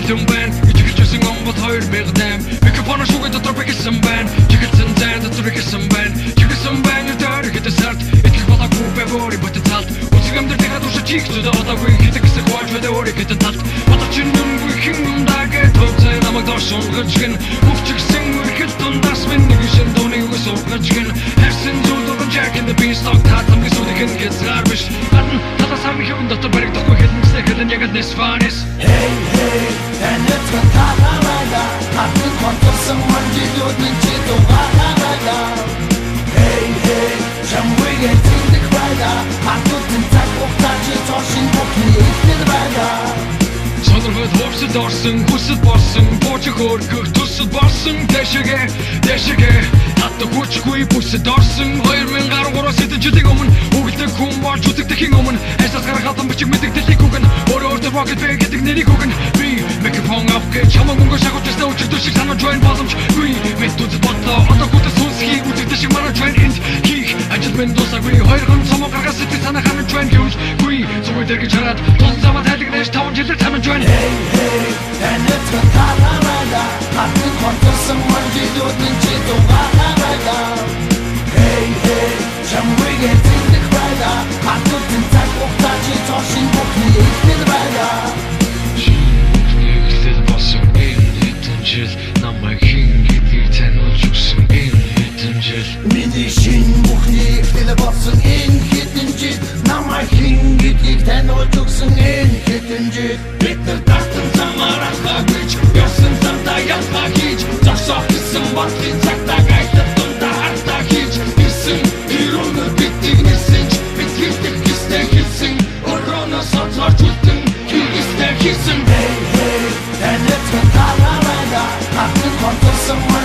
Бэн ичгэлжсэн онгод 2008 микрофон шугад дотор бэксэн бэн чигэлсэн зэн дотор бэксэн бэн чигэлсэн бэн дээр хэдэ сард итгэх болоогүй бэвори потенциал үсгэмдэр тэхад уушаа чиг зүдэ одоогүй хитэгсэн хувааж мэдэ өөрийг хэдэ талт бодож чинггүй хин дагэ төвцэй намайг дорсон гэрчгэн өвчгсэн үргэлж дундаас минь нэг шин дууны үгс угачгэн харсан зүудгэн jack in the beanstalk татам гэсүдэгэн гэсгар биш гадна татасам хүн дотор баригдахгүй хэлмэсэ хэлэн яг this fun is hey hey and it's a talamada атны конторсон мандилүүдний чидо вахамада hey hey жамвигээ тиндэг байда атны цаг хугацаанд цошин бүхний ихнэр байда Сонирхол хөвсөд орсон хүсэд болсон бууж хөөргөх төсөд болсон дэшигэ хатта хүчгүй бүсэд орсон 2013-аас эдэн жилийн өмнө үгэлдэг хүн болж үтгэхийн өмнө эсэс гаргахад бичиг мэддэгдэлийг үгэн өөрөөр rocket bag гэдэг нэрийг үгэн би микрофон авах чамаг өнгө шахуулж өчигдөр шиг санаа join боломжгүй мэдүүд бодлоо одоо хүтэ сүнсхийг үтгэдэг шиг манай join энд хийх ажил минь дуусаагүй 2 цомог гаргаж сэтгэл санаа хана join гэвгүй зүгээр дэргэж хараад тус замаа тайлгнаж 5 жилээр цамаа join hey hey and it's a talamada атны конторсон мандилүүдний чидо вахамада hey hey жамвигээ тиндэг байда атны цаг хугацаанд цошин бүхний ихнэр байда намайг хин гэдгийг таниулж өгсөн энэ хэдэн жил миний шин бүхний ихнэр болсон энэ хэдэн жил намайг хин гэдгийг таниулж өгсөн энэ хэдэн жил бид нар тартан замаар ахагч ясан замдаа ялгаа хийж зогсоох гэсэн бодлын цагтаа гайтад дундаа хартаа хийж ирсэн ирүүн бидийг нэрсэн ч бид хийх гэстэй хийсэн ороно соцорч үлдэн хийстэй хийсэн hey hey and it's a talamada атны конторсон